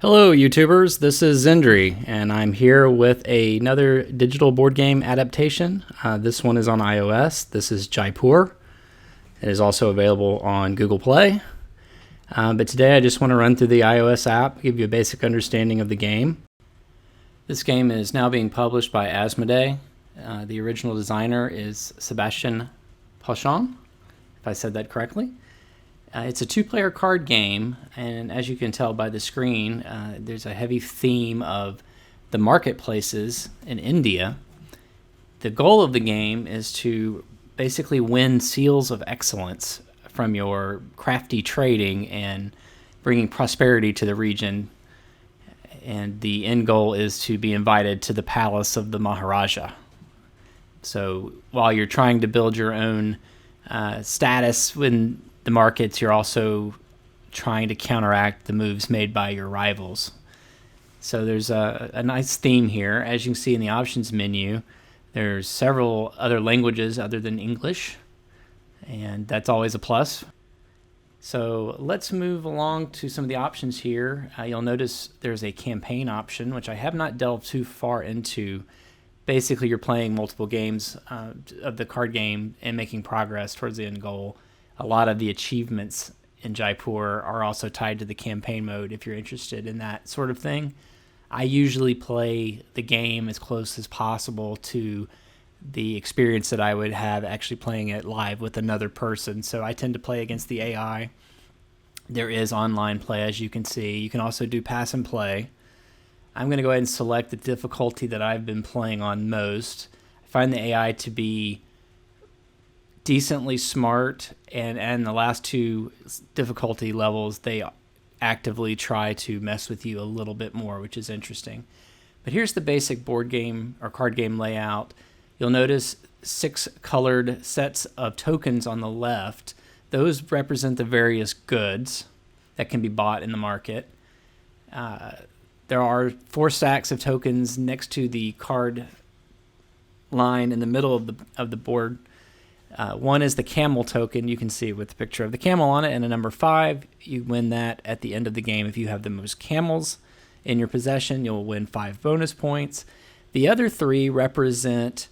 Hello, YouTubers. This is Zindrey, and I'm here with another digital board game adaptation. This one is on iOS. This is Jaipur. It is also available on Google Play. But today I just want to run through the iOS app, give you a basic understanding of the game. This game is now being published by Asmodee. The original designer is Sebastian Pochon, if I said that correctly. It's a two-player card game, and as you can tell by the screen, there's a heavy theme of the marketplaces in India. The goal of the game is to basically win seals of excellence from your crafty trading and bringing prosperity to the region. And the end goal is to be invited to the palace of the Maharaja. So while you're trying to build your own status in the markets, you're also trying to counteract the moves made by your rivals. So there's a nice theme here. As you can see in the options menu, there's several other languages other than English, and that's always a plus. So let's move along to some of the options here. You'll notice there's a campaign option, which I have not delved too far into. Basically, you're playing multiple games of the card game and making progress towards the end goal. A lot of the achievements in Jaipur are also tied to the campaign mode if you're interested in that sort of thing. I usually play the game as close as possible to the experience that I would have actually playing it live with another person. So I tend to play against the AI. There is online play, as you can see. You can also do pass and play. I'm going to go ahead and select the difficulty that I've been playing on most. I find the AI to be decently smart, and the last two difficulty levels, they actively try to mess with you a little bit more, which is interesting. But here's the basic board game or card game layout. You'll notice 6 colored sets of tokens on the left. Those represent the various goods that can be bought in the market. There are 4 stacks of tokens next to the card line in the middle of the board. One is the camel token. You can see with the picture of the camel on it and a number 5. You win that at the end of the game. If you have the most camels in your possession, you'll win 5 bonus points. The other 3 represent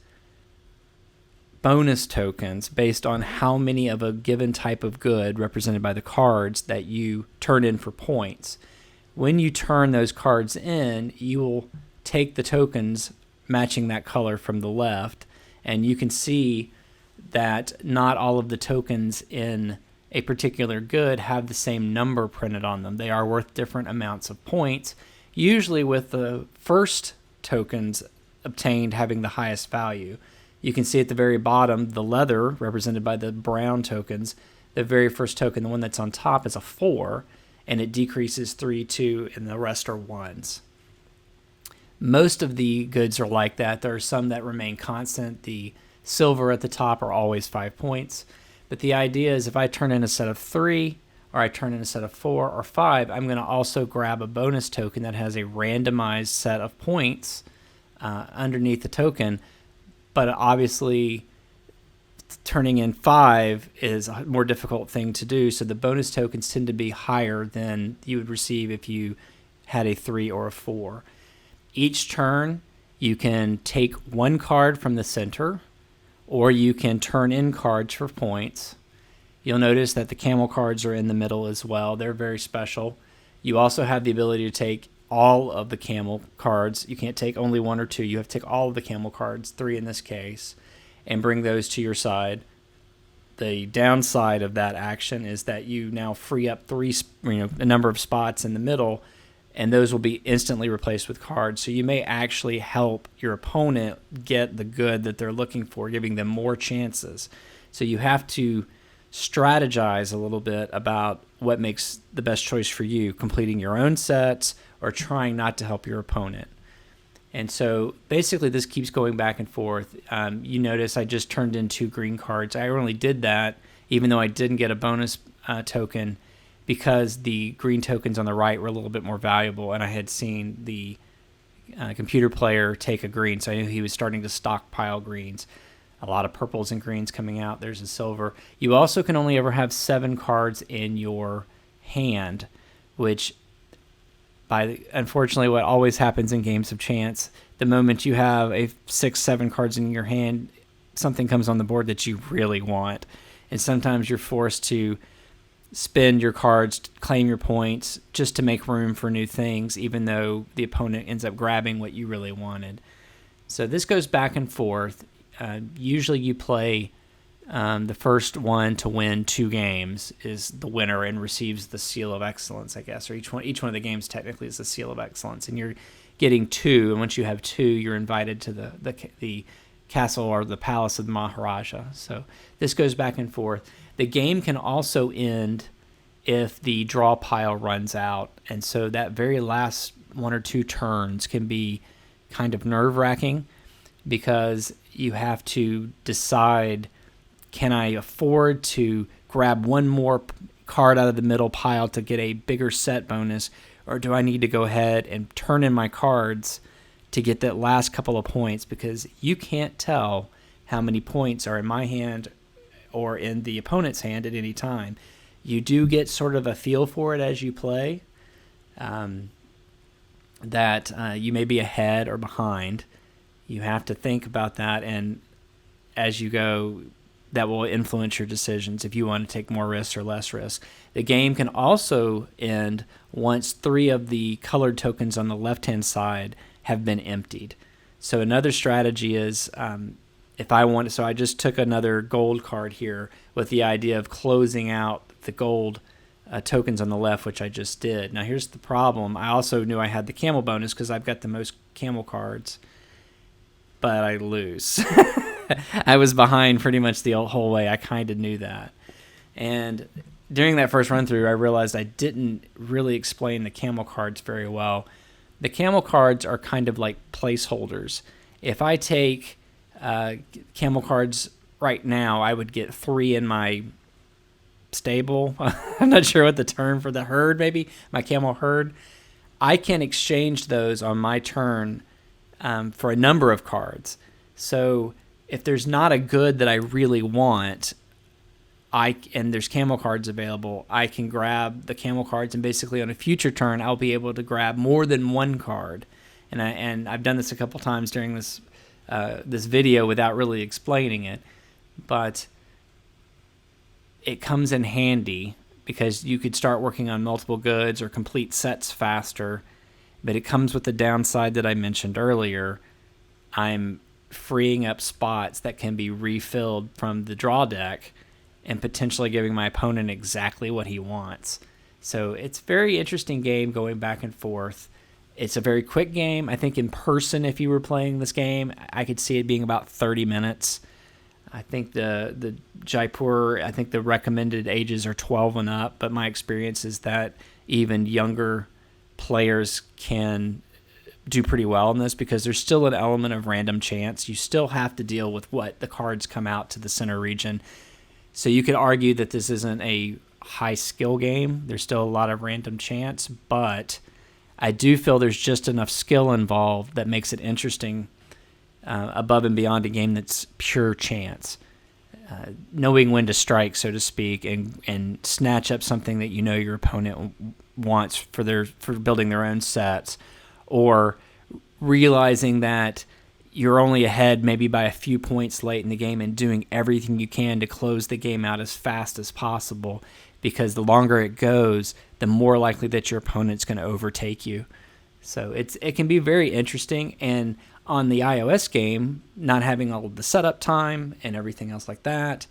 bonus tokens based on how many of a given type of good represented by the cards that you turn in for points. When you turn those cards in, you will take the tokens matching that color from the left, and you can see that not all of the tokens in a particular good have the same number printed on them. They are worth different amounts of points, usually with the first tokens obtained having the highest value. You can see at the very bottom, the leather, represented by the brown tokens. The very first token, the one that's on top, is a 4, and it decreases 3, 2, and the rest are 1s. Most of the goods are like that. There are some that remain constant. The silver at the top are always 5 points. But the idea is if I turn in a set of 3, or I turn in a set of 4 or 5, I'm going to also grab a bonus token that has a randomized set of points underneath the token. But obviously, turning in 5 is a more difficult thing to do, so the bonus tokens tend to be higher than you would receive if you had a 3 or a 4. Each turn, you can take one card from the center, or you can turn in cards for points. You'll notice that the camel cards are in the middle as well. They're very special. You also have the ability to take all of the camel cards. You can't take only 1 or 2. You have to take all of the camel cards, 3 in this case, and bring those to your side. The downside of that action is that you now free up a number of spots in the middle, and those will be instantly replaced with cards. So you may actually help your opponent get the good that they're looking for, giving them more chances. So you have to strategize a little bit about what makes the best choice for you, completing your own sets or trying not to help your opponent. And so basically this keeps going back and forth. You notice I just turned in 2 green cards. I only did that even though I didn't get a bonus token, because the green tokens on the right were a little bit more valuable, and I had seen the computer player take a green, so I knew he was starting to stockpile greens. A lot of purples and greens coming out. There's a silver. You also can only ever have 7 cards in your hand, which unfortunately, what always happens in games of chance, the moment you have a 6-7 cards in your hand, something comes on the board that you really want. And sometimes you're forced to spend your cards, claim your points, just to make room for new things, even though the opponent ends up grabbing what you really wanted. So this goes back and forth. Usually you play the first one to win 2 games is the winner and receives the seal of excellence, I guess, or each one of the games technically is the seal of excellence, and you're getting 2, and once you have 2, you're invited to the castle or the palace of the Maharaja. So this goes back and forth. The game can also end if the draw pile runs out, and so that very last 1 or 2 turns can be kind of nerve-wracking because you have to decide, can I afford to grab one more card out of the middle pile to get a bigger set bonus, or do I need to go ahead and turn in my cards to get that last couple of points, because you can't tell how many points are in my hand or in the opponent's hand at any time. You do get sort of a feel for it as you play, that you may be ahead or behind. You have to think about that, and as you go, that will influence your decisions if you want to take more risks or less risks. The game can also end once 3 of the colored tokens on the left-hand side have been emptied. So another strategy is, if I want, so I just took another gold card here with the idea of closing out the gold tokens on the left, which I just did. Now here's the problem. I also knew I had the camel bonus because I've got the most camel cards, but I lose. I was behind pretty much the whole way. I kind of knew that. And during that first run through, I realized I didn't really explain the camel cards very well. The camel cards are kind of like placeholders. If I take camel cards right now, I would get 3 in my stable. I'm not sure what the term for the herd, maybe my camel herd. I can exchange those on my turn for a number of cards. So if there's not a good that I really want, and there's camel cards available, I can grab the camel cards, and basically on a future turn, I'll be able to grab more than one card. And I've done this a couple times during this video without really explaining it, but it comes in handy because you could start working on multiple goods or complete sets faster. But it comes with the downside that I mentioned earlier. I'm freeing up spots that can be refilled from the draw deck and potentially giving my opponent exactly what he wants. So it's a very interesting game going back and forth. It's a very quick game. I think in person, if you were playing this game, I could see it being about 30 minutes. I think the Jaipur, I think the recommended ages are 12 and up, but my experience is that even younger players can do pretty well in this because there's still an element of random chance. You still have to deal with what the cards come out to the center region. So you could argue that this isn't a high skill game. There's still a lot of random chance, but I do feel there's just enough skill involved that makes it interesting above and beyond a game that's pure chance. Knowing when to strike, so to speak, and snatch up something that you know your opponent wants for building their own sets, or realizing that you're only ahead maybe by a few points late in the game and doing everything you can to close the game out as fast as possible, because the longer it goes, the more likely that your opponent's going to overtake you. So it can be very interesting, and on the iOS game, not having all of the setup time and everything else like that,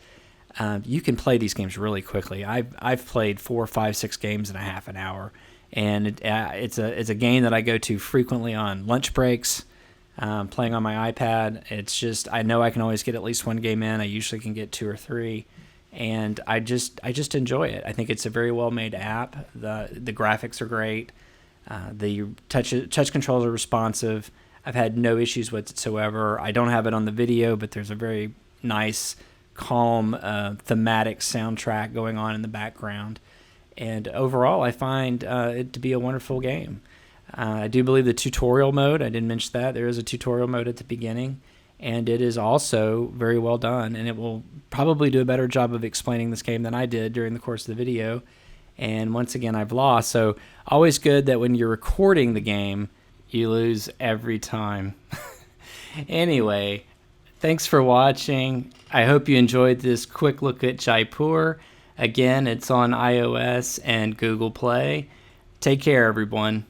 you can play these games really quickly. I've played 4, 5, 6 games in a half an hour, and it's a game that I go to frequently on lunch breaks, playing on my iPad. It's just, I know I can always get at least one game in. I usually can get 2 or 3, and I just enjoy it. I think it's a very well made app. The graphics are great. The touch controls are responsive. I've had no issues whatsoever. I don't have it on the video, but there's a very nice, calm, thematic soundtrack going on in the background. And overall, I find it to be a wonderful game. I do believe the tutorial mode, I didn't mention that, there is a tutorial mode at the beginning, and it is also very well done, and it will probably do a better job of explaining this game than I did during the course of the video. And once again, I've lost. So always good that when you're recording the game, you lose every time. Anyway, thanks for watching. I hope you enjoyed this quick look at Jaipur. Again, it's on iOS and Google Play. Take care, everyone.